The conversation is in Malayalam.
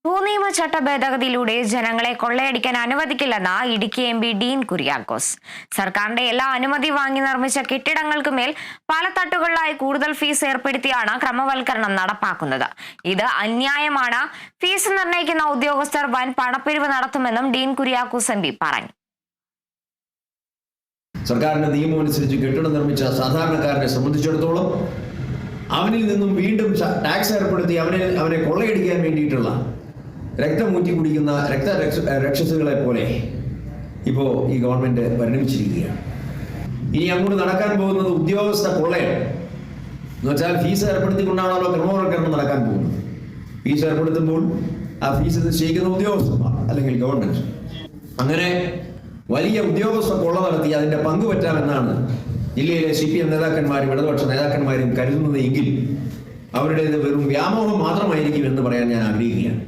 ഭൂനിയമ ചട്ട ഭേദഗതിയിലൂടെ ജനങ്ങളെ കൊള്ളയടിക്കാൻ അനുവദിക്കില്ലെന്ന് ഇടുക്കി എം പി ഡീൻ കുര്യാക്കോസ്. സർക്കാരിന്റെ എല്ലാ അനുമതി വാങ്ങി നിർമ്മിച്ച കെട്ടിടങ്ങൾക്ക് മേൽ പല തട്ടുകളിലായി കൂടുതൽ ഫീസ് ഏർപ്പെടുത്തിയാണ് ക്രമവൽക്കരണം നടപ്പാക്കുന്നത്. ഇത് അന്യായമാണ്. ഫീസ് നിർണ്ണയിക്കുന്ന ഉദ്യോഗസ്ഥർ വൻ പണപ്പിരിവ് നടത്തുമെന്നും ഡീൻ കുര്യാക്കോസ് എം പി പറഞ്ഞു. സർക്കാരിന്റെ നിയമം അനുസരിച്ച് കെട്ടിടം നിർമ്മിച്ച സാധാരണക്കാരനെ സംബന്ധിച്ചിടത്തോളം അവനിൽ നിന്നും വീണ്ടും ടാക്സ് ഏർപ്പെടുത്തി അവനെ കൊള്ളയടിക്കാൻ വേണ്ടിയിട്ടുള്ള രക്തമൂറ്റി കുടിക്കുന്ന രക്ഷസുകളെ പോലെ ഇപ്പോൾ ഈ ഗവൺമെന്റ് പരിണമിച്ചിരിക്കുകയാണ്. ഇനി അങ്ങോട്ട് നടക്കാൻ പോകുന്നത് ഉദ്യോഗസ്ഥ കൊള്ളയാണ്. എന്ന് വെച്ചാൽ ഫീസ് ഏർപ്പെടുത്തിക്കൊണ്ടാണല്ലോ ക്രമവൽക്കരണം നടക്കാൻ പോകുന്നത്. ഫീസ് ഏർപ്പെടുത്തുമ്പോൾ ആ ഫീസ് നിശ്ചയിക്കുന്ന ഉദ്യോഗസ്ഥന്മാർ അല്ലെങ്കിൽ ഗവൺമെന്റ്. അങ്ങനെ വലിയ ഉദ്യോഗസ്ഥ കൊള്ള നടത്തി അതിന്റെ പങ്ക് പറ്റാമെന്നാണ് ജില്ലയിലെ CPM നേതാക്കന്മാരും ഇടതുപക്ഷ നേതാക്കന്മാരും കരുതുന്നത് എങ്കിൽ അവരുടേത് വെറും വ്യാമോഹം മാത്രമായിരിക്കും എന്ന് പറയാൻ ഞാൻ ആഗ്രഹിക്കുകയാണ്.